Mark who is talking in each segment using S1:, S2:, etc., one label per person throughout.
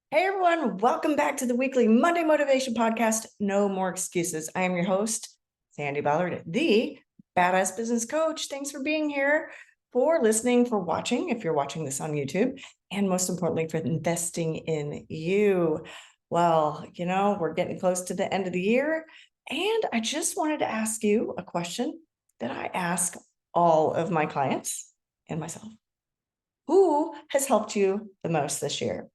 S1: Hey everyone, welcome back to the weekly Monday Motivation Podcast, No More Excuses. I am your host, Sandy Ballard, the Badass Business Coach. Thanks for being here, for listening, for watching, if you're watching this on YouTube, and most importantly, for investing in you. Well, we're getting close to the end of the year, and I just wanted to ask you a question that I ask all of my clients and myself. Who has helped you the most this year?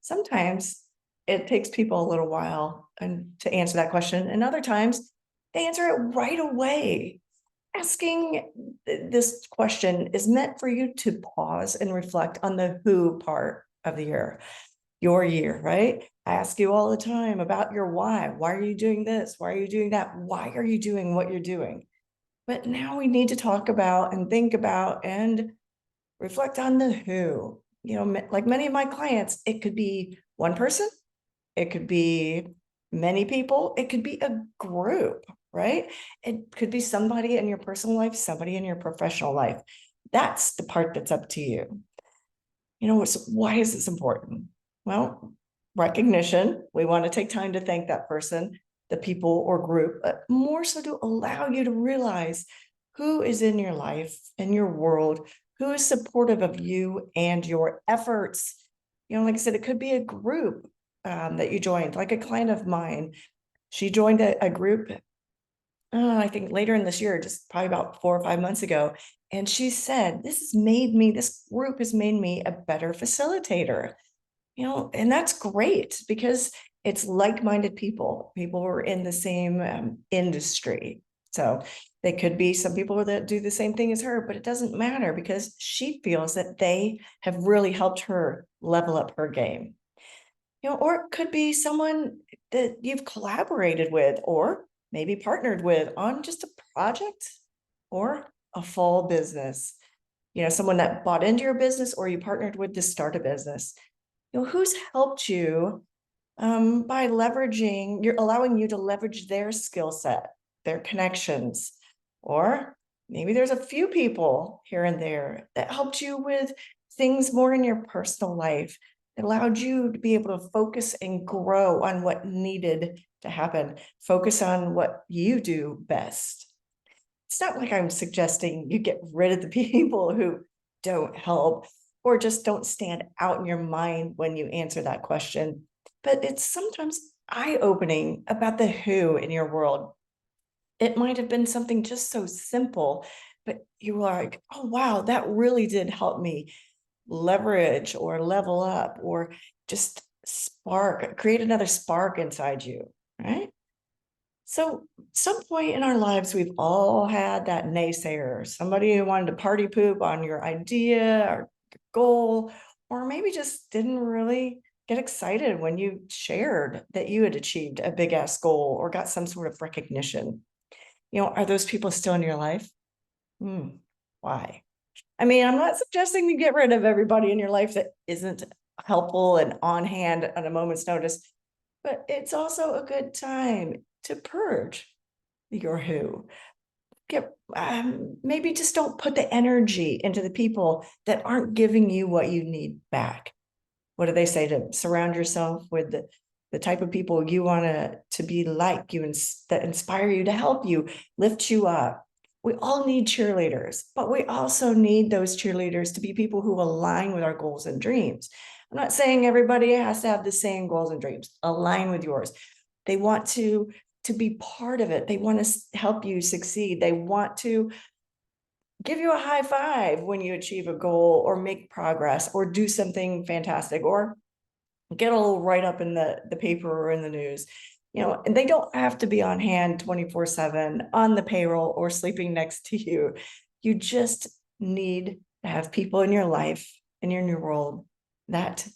S1: Sometimes it takes people a little while to answer that question, and other times they answer it right away. Asking this question is meant for you to pause and reflect on the who part of the year, your year, right? I ask you all the time about your why. Why are you doing this? Why are you doing that? Why are you doing what you're doing? But now we need to talk about and think about and reflect on the who. Like many of my clients, it could be one person, it could be many people, it could be a group, right? It could be somebody in your personal life, somebody in your professional life. That's the part that's up to you. Why is this important? Well, recognition. We want to take time to thank that person, the people or group, but more so to allow you to realize who is in your life, in your world, who is supportive of you and your efforts. Like I said, it could be a group that you joined, like a client of mine. She joined a group, I think later in this year, just probably about 4 or 5 months ago. And she said, this group has made me a better facilitator. And that's great because it's like-minded people who are in the same industry. So they could be some people that do the same thing as her, but it doesn't matter because she feels that they have really helped her level up her game. Or it could be someone that you've collaborated with or maybe partnered with on just a project or a full business. Someone that bought into your business or you partnered with to start a business. Who's helped you by you're allowing you to leverage their skill set, their connections, or maybe there's a few people here and there that helped you with things more in your personal life that allowed you to be able to focus and grow on what needed to happen, focus on what you do best. It's not like I'm suggesting you get rid of the people who don't help or just don't stand out in your mind when you answer that question. But it's sometimes eye-opening about the who in your world. It might have been something just so simple, but you were like, oh, wow, that really did help me leverage or level up or just create another spark inside you, right? So, some point in our lives, we've all had that naysayer, somebody who wanted to party poop on your idea or goal, or maybe just didn't really get excited when you shared that you had achieved a big ass goal or got some sort of recognition. Are those people still in your life? Why? I mean, I'm not suggesting you get rid of everybody in your life that isn't helpful and on hand on a moment's notice, but it's also a good time to purge your who. Maybe just don't put the energy into the people that aren't giving you what you need back. What do they say? To surround yourself with the type of people you want to be like you, that inspire you, to help you, lift you up. We all need cheerleaders, but we also need those cheerleaders to be people who align with our goals and dreams. I'm not saying everybody has to have the same goals and dreams. Align with yours. They want to be part of it. They want to help you succeed. They want to give you a high five when you achieve a goal or make progress or do something fantastic or get a little write up in the paper or in the news. And they don't have to be on hand 24/7 on the payroll or sleeping next to you. You just need to have people in your life and in your world that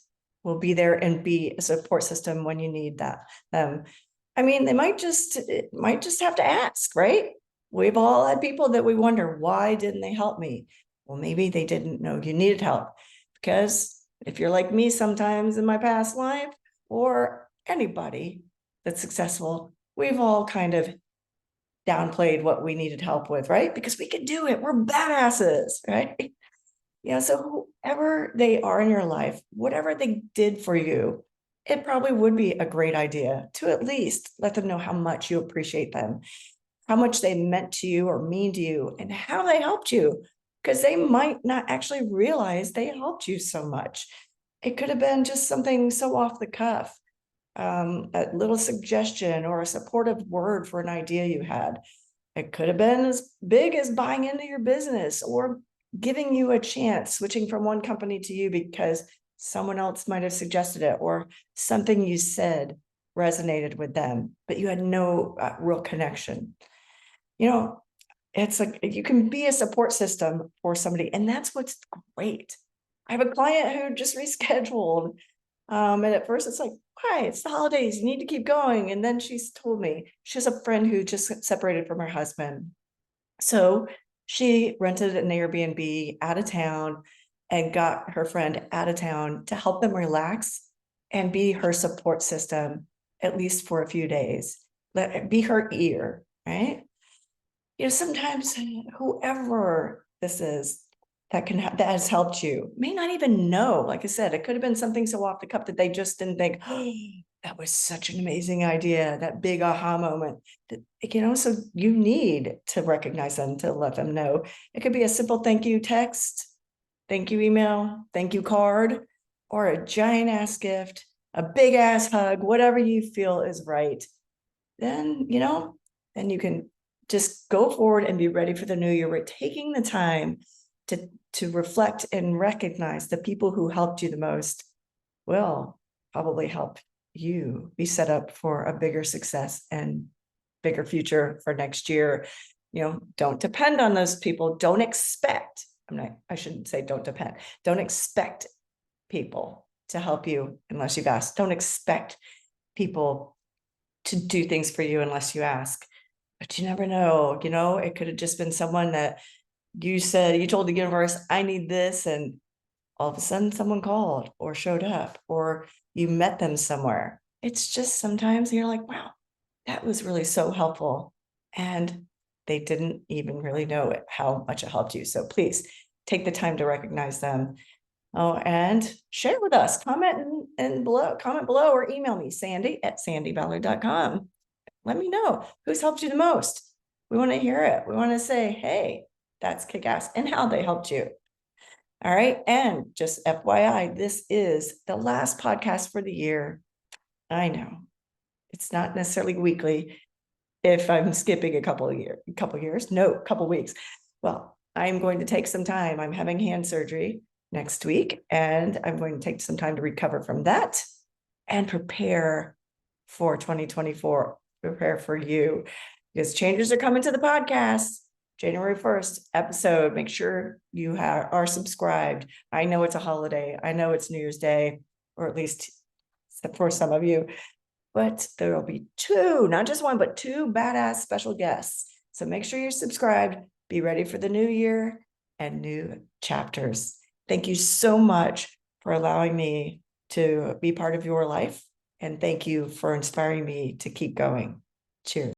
S1: will be there and be a support system when you need that. I mean, they might just have to ask, right? We've all had people that we wonder, why didn't they help me? Well, maybe they didn't know you needed help. Because if you're like me sometimes in my past life, or anybody that's successful, we've all kind of downplayed what we needed help with, right? Because we can do it. We're badasses, right? So whoever they are in your life, whatever they did for you, it probably would be a great idea to at least let them know how much you appreciate them, how much they meant to you or mean to you, and how they helped you, because they might not actually realize they helped you so much. It could have been just something so off the cuff, a little suggestion or a supportive word for an idea you had. It could have been as big as buying into your business or giving you a chance, switching from one company to you because someone else might have suggested it, or something you said resonated with them, but you had no real connection. You know, it's like you can be a support system for somebody, and that's what's great. I have a client who just rescheduled. And at first it's like, why? It's the holidays, you need to keep going. And then she's told me she has a friend who just separated from her husband. So she rented an Airbnb out of town and got her friend out of town to help them relax and be her support system, at least for a few days. Let be her ear, right? Sometimes whoever this is that that has helped you may not even know. Like I said, it could have been something so off the cuff that they just didn't think, oh, that was such an amazing idea, that big aha moment. So you need to recognize them, to let them know. It could be a simple thank you text, thank you email, thank you card, or a giant ass gift, a big ass hug, whatever you feel is right. Then you can just go forward and be ready for the new year. We're taking the time to reflect and recognize the people who helped you the most will probably help you be set up for a bigger success and bigger future for next year. Don't depend on those people. Don't expect, I shouldn't say don't depend. Don't expect people to help you unless you've asked. Don't expect people to do things for you unless you ask. But you never know, it could have just been someone that you told the universe, I need this. And all of a sudden someone called or showed up, or you met them somewhere. It's just sometimes you're like, wow, that was really so helpful. And they didn't even really know how much it helped you. So please take the time to recognize them. Oh, and share with us, comment below or email me, sandy@sandyballard.com. Let me know who's helped you the most. We want to hear it. We want to say, hey, that's kick-ass, and how they helped you. All right. And just FYI, this is the last podcast for the year. I know it's not necessarily weekly. If I'm skipping a couple weeks. Well, I'm going to take some time. I'm having hand surgery next week, and I'm going to take some time to recover from that and prepare for 2024, prepare for you, because changes are coming to the podcast. January 1st episode. Make sure you are subscribed. I know it's a holiday. I know it's New Year's Day, or at least for some of you, but there will be two, not just one, but two badass special guests. So make sure you're subscribed. Be ready for the new year and new chapters. Thank you so much for allowing me to be part of your life. And thank you for inspiring me to keep going. Cheers.